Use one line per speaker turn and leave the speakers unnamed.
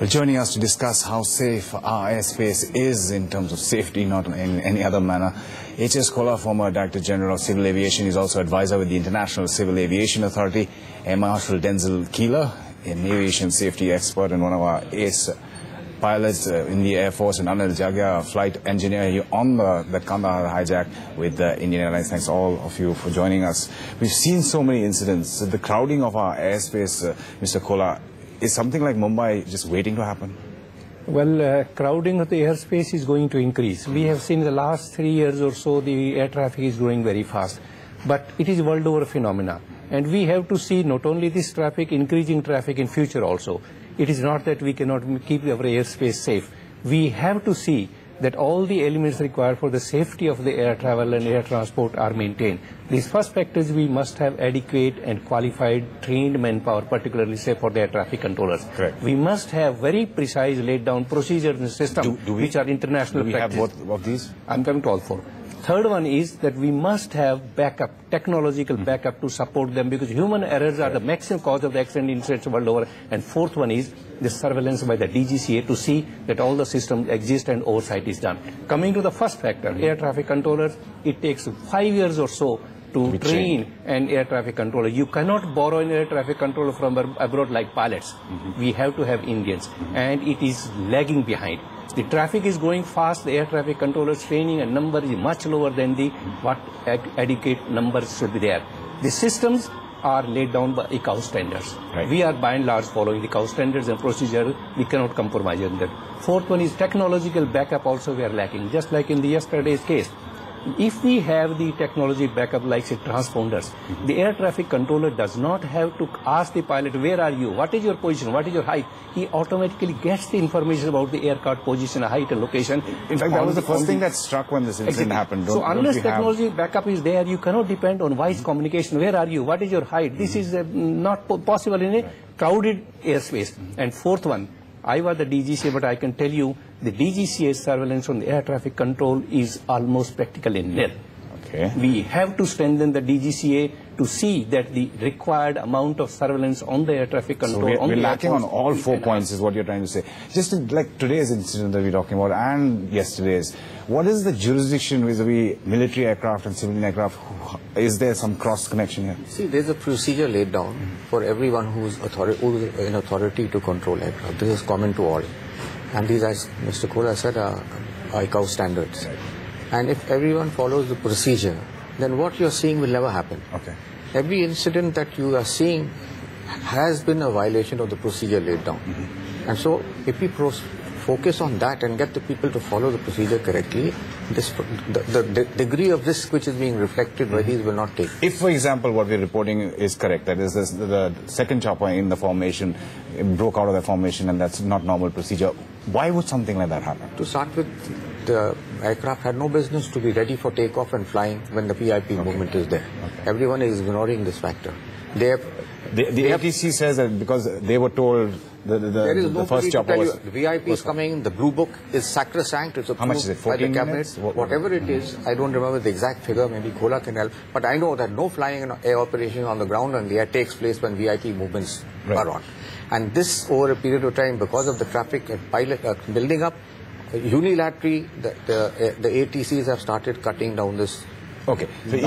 Joining us to discuss how safe our airspace is in terms of safety, not in any other manner. H.S. Keelor, former Director General of Civil Aviation, is also advisor with the International Civil Aviation Authority, and Marshal Denzil Keelor, an aviation safety expert and one of our ace pilots in the Air Force, and Anil Jagya, flight engineer here on the Kandahar hijack with Indian Airlines. Thanks all of you for joining us. We've seen so many incidents. The crowding of our airspace, Mr. Keelor, is something like Mumbai just waiting to happen?
Well, crowding of the airspace is going to increase. We have seen in the last 3 years or so the air traffic is growing very fast. But it is world over phenomena. And we have to see not only this traffic, increasing traffic in future also. It is not that we cannot keep our airspace safe. We have to see that all the elements required for the safety of the air travel and air transport are maintained. These first factors, we must have adequate and qualified trained manpower, particularly say for the air traffic controllers.
Correct.
We must have very precise laid down procedures and systems which are international practice.
Do we have both of these?
I'm coming to all four. Third one is that we must have backup, technological backup to support them, because human errors are the maximum cause of the accident incidents world over. And fourth one is the surveillance by the DGCA to see that all the systems exist and oversight is done. Coming to the first factor, air traffic controllers, it takes 5 years or so to train an air traffic controller. You cannot borrow an air traffic controller from abroad like pilots. We have to have Indians, and it is lagging behind. The traffic is going fast, the air traffic controllers training and number is much lower than the what adequate numbers should be there. The systems are laid down by ICAO standards. Right. We are by and large following the ICAO standards and procedure. We cannot compromise on that. Fourth one is technological backup also we are lacking, just like in the yesterday's case. If we have the technology backup like say transponders, the air traffic controller does not have to ask the pilot, where are you, what is your position, what is your height. He automatically gets the information about the aircraft position, height and location.
In fact, that was the first thing that struck when this incident happened.
So unless technology backup is there, you cannot depend on voice communication. Where are you, what is your height. This is not possible in a crowded airspace. And fourth one, I was the DGCA, but I can tell you the DGCA's surveillance on the air traffic control is almost practically nil.
Okay.
We have to strengthen the DGCA to see that the required amount of surveillance on the air traffic control.
So we're lacking on all 4 points is what you're trying to say. Just like today's incident that we're talking about and yesterday's, what is the jurisdiction vis-a-vis military aircraft and civilian aircraft? Is there some cross connection here?
See, there's a procedure laid down for everyone who's in authority to control aircraft. This is common to all. And these, as Mr. Keelor said, are ICAO standards. Right. And if everyone follows the procedure, then what you're seeing will never happen.
Okay.
Every incident that you are seeing has been a violation of the procedure laid down. And so if we focus on that and get the people to follow the procedure correctly, the degree of risk which is being reflected by these will not take.
If, for example, what we're reporting is correct, that is the second chopper in the formation broke out of the formation and that's not normal procedure, why would something like that happen?
To start with, the aircraft had no business to be ready for takeoff and flying when the VIP movement is there. Okay. Everyone is ignoring this factor. The
ATC says that because they were told the first chopper was...
The VIP is coming, the blue book is sacrosanct, it's approved.
How much is it, 14 minutes?
Whatever it is, I don't remember the exact figure, maybe Keelor can help, but I know that no flying and air operation on the ground and the air takes place when VIP movements are on. And this, over a period of time, because of the traffic and pilot building up, unilaterally, the ATCs have started cutting down this.
Okay.